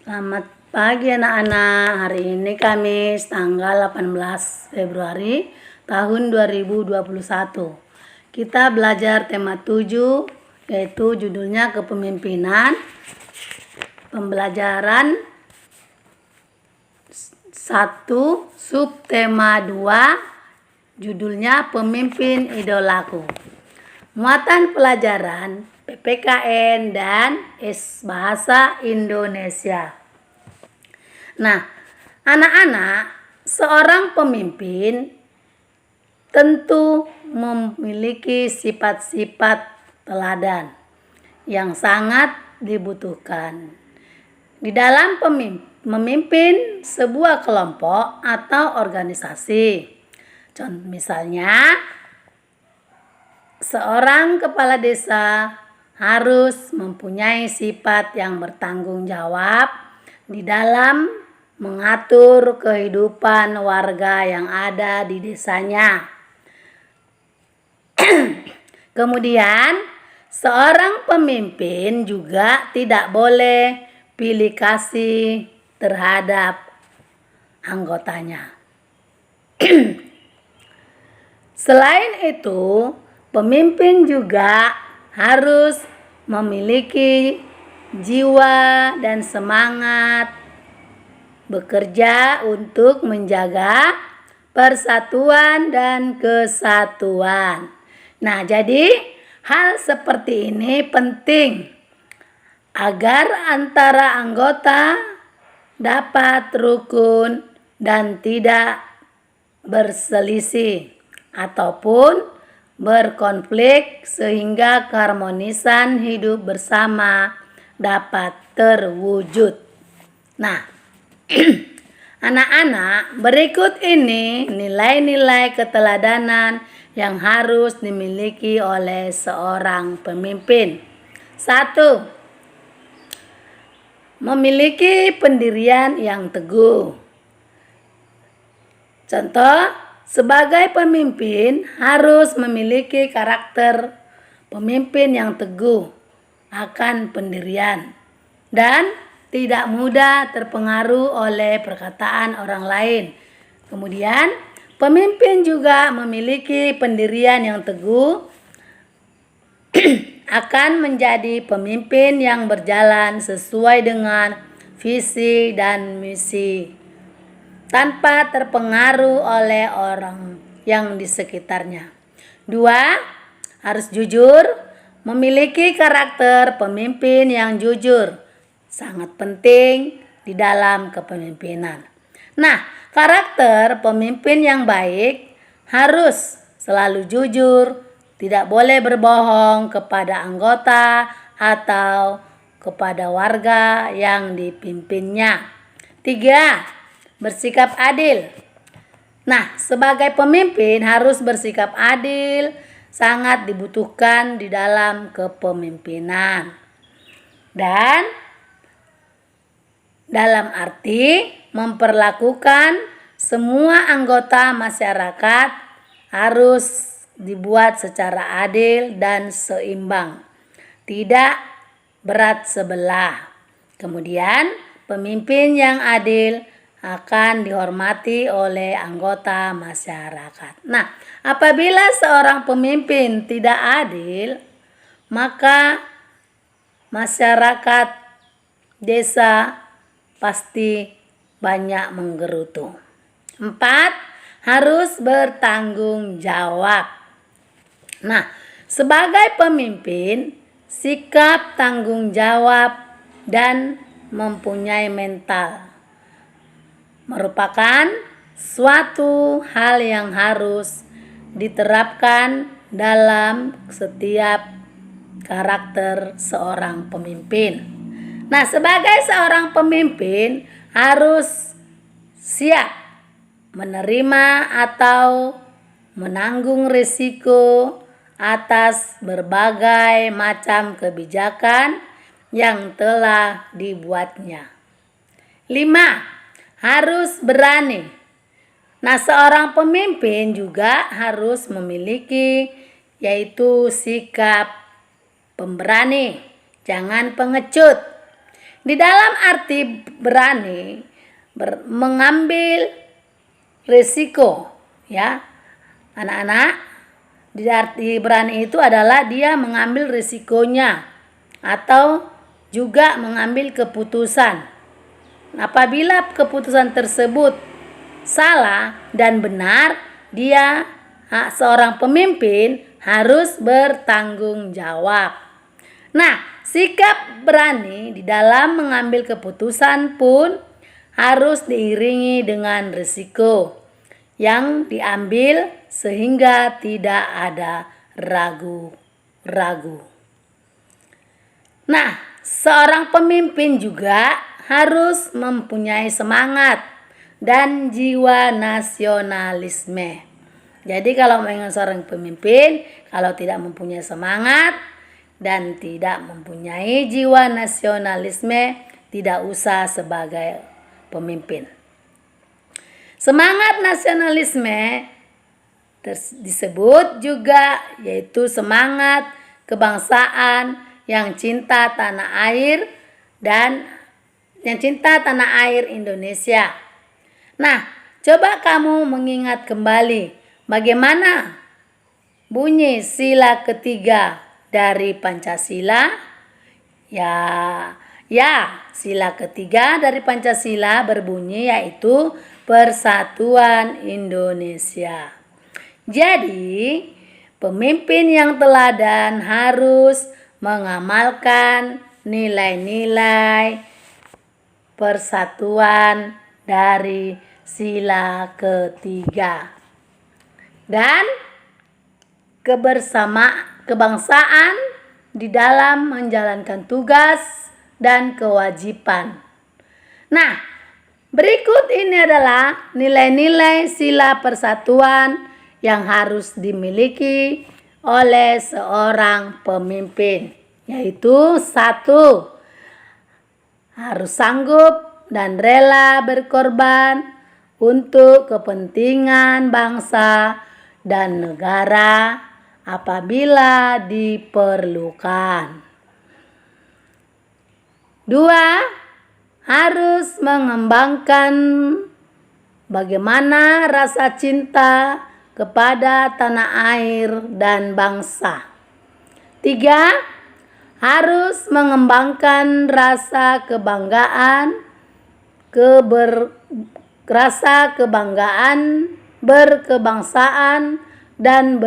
Selamat pagi anak-anak. Hari ini Kamis tanggal 18 Februari tahun 2021. Kita belajar tema 7 yaitu judulnya kepemimpinan. Pembelajaran 1 subtema 2 judulnya pemimpin idolaku. Muatan pelajaran PPKN dan Bahasa Indonesia. Nah, anak-anak, seorang pemimpin tentu memiliki sifat-sifat teladan yang sangat dibutuhkan di dalam memimpin sebuah kelompok atau organisasi. Contoh misalnya, seorang kepala desa harus mempunyai sifat yang bertanggung jawab di dalam mengatur kehidupan warga yang ada di desanya. Kemudian, seorang pemimpin juga tidak boleh pilih kasih terhadap anggotanya. Selain itu, pemimpin juga harus memiliki jiwa dan semangat bekerja untuk menjaga persatuan dan kesatuan. Nah, jadi hal seperti ini penting agar antara anggota dapat rukun dan tidak berselisih ataupun berkonflik sehingga keharmonisan hidup bersama dapat terwujud. Nah, anak-anak, berikut ini nilai-nilai keteladanan yang harus dimiliki oleh seorang pemimpin. 1. Memiliki pendirian yang teguh. Contoh, sebagai pemimpin harus memiliki karakter pemimpin yang teguh akan pendirian dan tidak mudah terpengaruh oleh perkataan orang lain. Kemudian, pemimpin juga memiliki pendirian yang teguh akan menjadi pemimpin yang berjalan sesuai dengan visi dan misi tanpa terpengaruh oleh orang yang di sekitarnya. 2. Harus jujur, memiliki karakter pemimpin yang jujur. Sangat penting di dalam kepemimpinan. Nah, karakter pemimpin yang baik harus selalu jujur, tidak boleh berbohong kepada anggota atau kepada warga yang dipimpinnya. 3. Bersikap adil. Nah, sebagai pemimpin harus bersikap adil, sangat dibutuhkan di dalam kepemimpinan. Dan dalam arti memperlakukan semua anggota masyarakat harus dibuat secara adil dan seimbang, tidak berat sebelah. Kemudian, pemimpin yang adil akan dihormati oleh anggota masyarakat. Nah, apabila seorang pemimpin tidak adil, maka masyarakat desa pasti banyak menggerutu. 4. Harus bertanggung jawab. Nah, sebagai pemimpin, sikap tanggung jawab dan mempunyai mental merupakan suatu hal yang harus diterapkan dalam setiap karakter seorang pemimpin. Nah, sebagai seorang pemimpin harus siap menerima atau menanggung risiko atas berbagai macam kebijakan yang telah dibuatnya. 5. Harus berani. Nah, seorang pemimpin juga harus memiliki yaitu sikap pemberani, jangan pengecut. Di dalam arti berani mengambil risiko, ya anak-anak. Di arti berani itu adalah dia mengambil risikonya atau juga mengambil keputusan. Apabila keputusan tersebut salah dan benar, dia seorang pemimpin harus bertanggung jawab. Nah, sikap berani di dalam mengambil keputusan pun harus diiringi dengan risiko yang diambil sehingga tidak ada ragu-ragu. Nah, seorang pemimpin juga harus mempunyai semangat dan jiwa nasionalisme. Jadi kalau ingin seorang pemimpin, kalau tidak mempunyai semangat dan tidak mempunyai jiwa nasionalisme, tidak usah sebagai pemimpin. Semangat nasionalisme disebut juga yaitu semangat kebangsaan yang cinta tanah air dan yang cinta tanah air Indonesia. Nah, coba kamu mengingat kembali bagaimana bunyi sila ketiga dari Pancasila. Sila ketiga dari Pancasila berbunyi yaitu Persatuan Indonesia. Jadi, pemimpin yang teladan harus mengamalkan nilai-nilai persatuan dari sila ketiga dan kebangsaan di dalam menjalankan tugas dan kewajiban. Nah, berikut ini adalah nilai-nilai sila persatuan yang harus dimiliki oleh seorang pemimpin, yaitu 1. Harus sanggup dan rela berkorban untuk kepentingan bangsa dan negara apabila diperlukan. 2. Harus mengembangkan bagaimana rasa cinta kepada tanah air dan bangsa. 3. Harus mengembangkan rasa kebanggaan berkebangsaan dan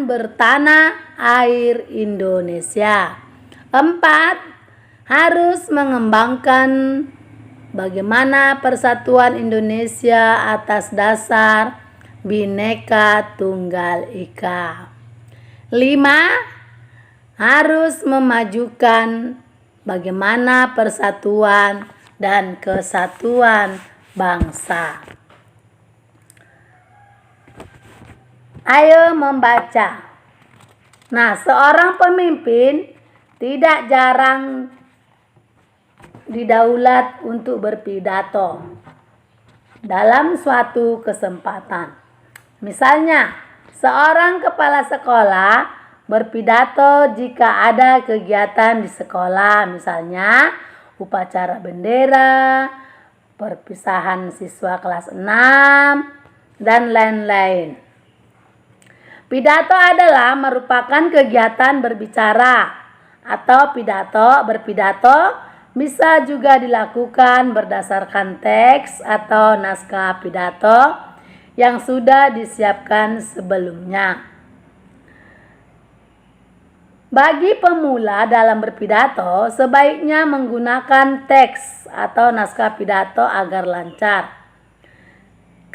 bertanah air Indonesia. 4. Harus mengembangkan bagaimana persatuan Indonesia atas dasar Bhinneka Tunggal Ika. 5. Harus memajukan bagaimana persatuan dan kesatuan bangsa. Ayo membaca. Nah, seorang pemimpin tidak jarang didaulat untuk berpidato dalam suatu kesempatan. Misalnya, seorang kepala sekolah berpidato jika ada kegiatan di sekolah, misalnya upacara bendera, perpisahan siswa kelas 6, dan lain-lain. Pidato adalah merupakan kegiatan berbicara atau berpidato bisa juga dilakukan berdasarkan teks atau naskah pidato yang sudah disiapkan sebelumnya. Bagi pemula dalam berpidato, sebaiknya menggunakan teks atau naskah pidato agar lancar.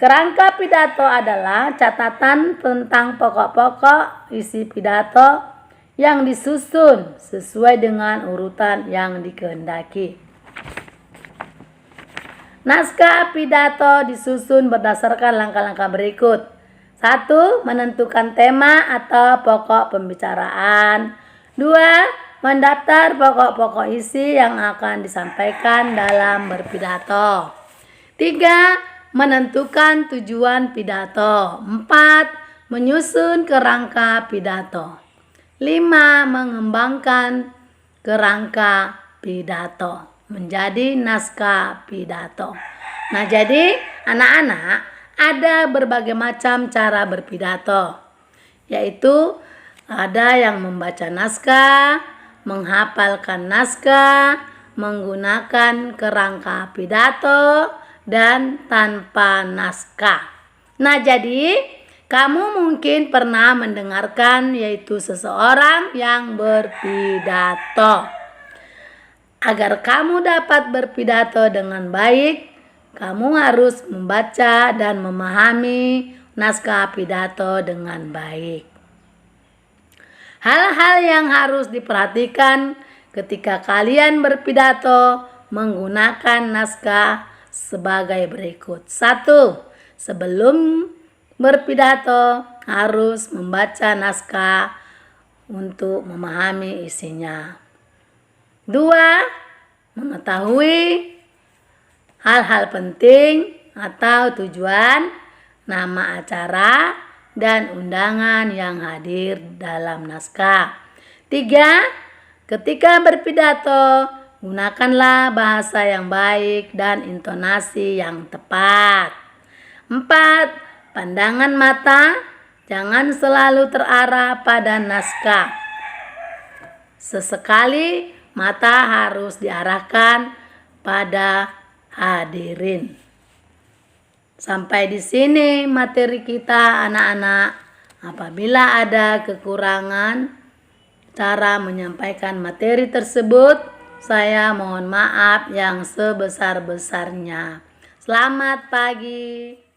Kerangka pidato adalah catatan tentang pokok-pokok isi pidato yang disusun sesuai dengan urutan yang dikehendaki. Naskah pidato disusun berdasarkan langkah-langkah berikut. 1. Menentukan tema atau pokok pembicaraan. 2. Mendaftar pokok-pokok isi yang akan disampaikan dalam berpidato. 3. Menentukan tujuan pidato. 4. Menyusun kerangka pidato. 5. Mengembangkan kerangka pidato. Menjadi naskah pidato. Nah, jadi anak-anak ada berbagai macam cara berpidato. Yaitu ada yang membaca naskah, menghafalkan naskah, menggunakan kerangka pidato, dan tanpa naskah. Nah, jadi kamu mungkin pernah mendengarkan yaitu seseorang yang berpidato. Agar kamu dapat berpidato dengan baik, kamu harus membaca dan memahami naskah pidato dengan baik. Hal-hal yang harus diperhatikan ketika kalian berpidato menggunakan naskah sebagai berikut. 1. Sebelum berpidato harus membaca naskah untuk memahami isinya. 2. Mengetahui hal-hal penting atau tujuan, nama acara, dan undangan yang hadir dalam naskah. 3. Ketika berpidato, gunakanlah bahasa yang baik dan intonasi yang tepat. 4. Pandangan mata jangan selalu terarah pada naskah. Sesekali mata harus diarahkan pada hadirin. Sampai di sini materi kita anak-anak. Apabila ada kekurangan cara menyampaikan materi tersebut, saya mohon maaf yang sebesar-besarnya. Selamat pagi.